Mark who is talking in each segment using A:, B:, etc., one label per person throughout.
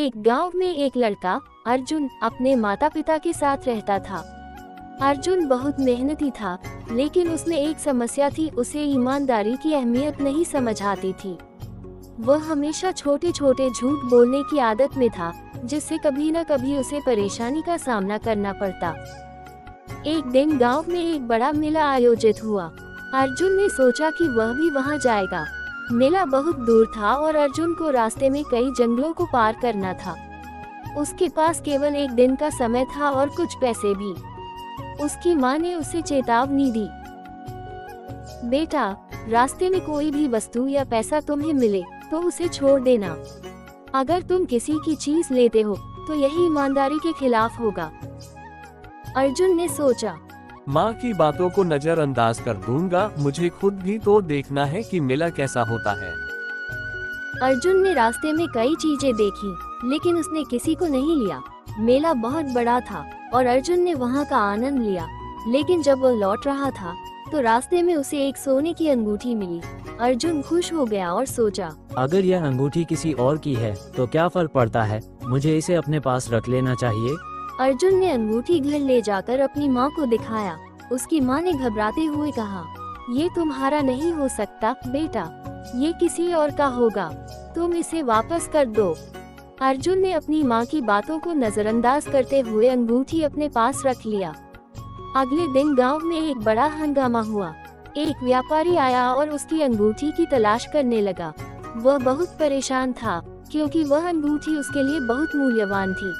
A: एक गांव में एक लड़का अर्जुन अपने माता पिता के साथ रहता था। अर्जुन बहुत मेहनती था, लेकिन उसमें एक समस्या थी, उसे ईमानदारी की अहमियत नहीं समझ आती थी। वह हमेशा छोटे छोटे झूठ बोलने की आदत में था, जिससे कभी न कभी उसे परेशानी का सामना करना पड़ता। एक दिन गांव में एक बड़ा मेला आयोजित हुआ। अर्जुन ने सोचा कि वह भी वहां जाएगा। मेला बहुत दूर था और अर्जुन को रास्ते में कई जंगलों को पार करना था। उसके पास केवल एक दिन का समय था और कुछ पैसे भी। उसकी माँ ने उसे चेतावनी दी, बेटा, रास्ते में कोई भी वस्तु या पैसा तुम्हें मिले तो उसे छोड़ देना। अगर तुम किसी की चीज लेते हो तो यही ईमानदारी के खिलाफ होगा। अर्जुन ने सोचा,
B: माँ की बातों को नजरअंदाज कर दूंगा, मुझे खुद भी तो देखना है कि मेला कैसा होता है।
A: अर्जुन ने रास्ते में कई चीजें देखी, लेकिन उसने किसी को नहीं लिया। मेला बहुत बड़ा था और अर्जुन ने वहाँ का आनंद लिया, लेकिन जब वह लौट रहा था तो रास्ते में उसे एक सोने की अंगूठी मिली। अर्जुन खुश हो गया और सोचा,
C: अगर यह अंगूठी किसी और की है तो क्या फर्क पड़ता है, मुझे इसे अपने पास रख लेना चाहिए।
A: अर्जुन ने अंगूठी घर ले जाकर अपनी माँ को दिखाया। उसकी माँ ने घबराते हुए कहा, ये तुम्हारा नहीं हो सकता बेटा, ये किसी और का होगा, तुम इसे वापस कर दो। अर्जुन ने अपनी माँ की बातों को नजरअंदाज करते हुए अंगूठी अपने पास रख लिया। अगले दिन गांव में एक बड़ा हंगामा हुआ। एक व्यापारी आया और उसकी अंगूठी की तलाश करने लगा। वह बहुत परेशान था, क्योंकि वह अंगूठी उसके लिए बहुत मूल्यवान थी।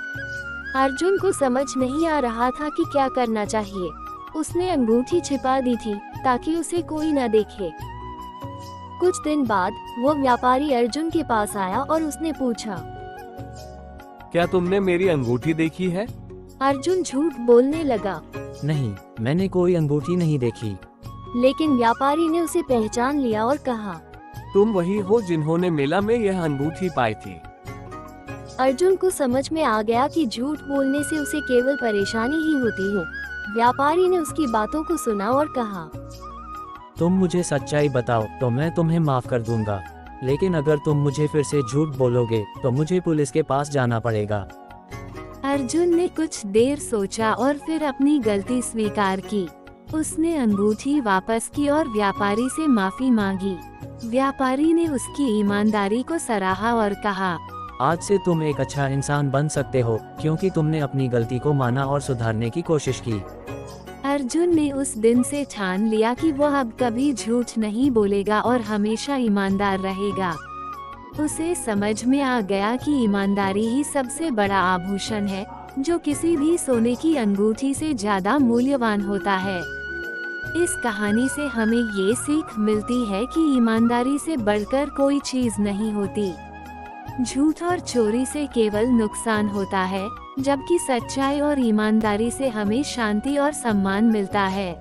A: अर्जुन को समझ नहीं आ रहा था कि क्या करना चाहिए। उसने अंगूठी छिपा दी थी ताकि उसे कोई न देखे। कुछ दिन बाद वो व्यापारी अर्जुन के पास आया और उसने पूछा,
B: क्या तुमने मेरी अंगूठी देखी है?
A: अर्जुन झूठ बोलने लगा,
C: नहीं, मैंने कोई अंगूठी नहीं देखी।
A: लेकिन व्यापारी ने उसे पहचान लिया और कहा,
B: तुम वही हो जिन्होंने मेला में यह अंगूठी पाई थी।
A: अर्जुन को समझ में आ गया कि झूठ बोलने से उसे केवल परेशानी ही होती है। व्यापारी ने उसकी बातों को सुना और कहा,
C: तुम मुझे सच्चाई बताओ तो मैं तुम्हें माफ कर दूंगा, लेकिन अगर तुम मुझे फिर से झूठ बोलोगे तो मुझे पुलिस के पास जाना पड़ेगा।
A: अर्जुन ने कुछ देर सोचा और फिर अपनी गलती स्वीकार की। उसने अंगूठी वापस की और व्यापारी से माफी मांगी। व्यापारी ने उसकी ईमानदारी को सराहा और कहा,
C: आज से तुम एक अच्छा इंसान बन सकते हो, क्योंकि तुमने अपनी गलती को माना और सुधारने की कोशिश की।
A: अर्जुन ने उस दिन से ठान लिया कि वह अब कभी झूठ नहीं बोलेगा और हमेशा ईमानदार रहेगा। उसे समझ में आ गया कि ईमानदारी ही सबसे बड़ा आभूषण है, जो किसी भी सोने की अंगूठी से ज्यादा मूल्यवान होता है। इस कहानी से हमें ये सीख मिलती है कि ईमानदारी से बढ़कर कोई चीज नहीं होती। झूठ और चोरी से केवल नुकसान होता है, जबकि सच्चाई और ईमानदारी से हमें शांति और सम्मान मिलता है।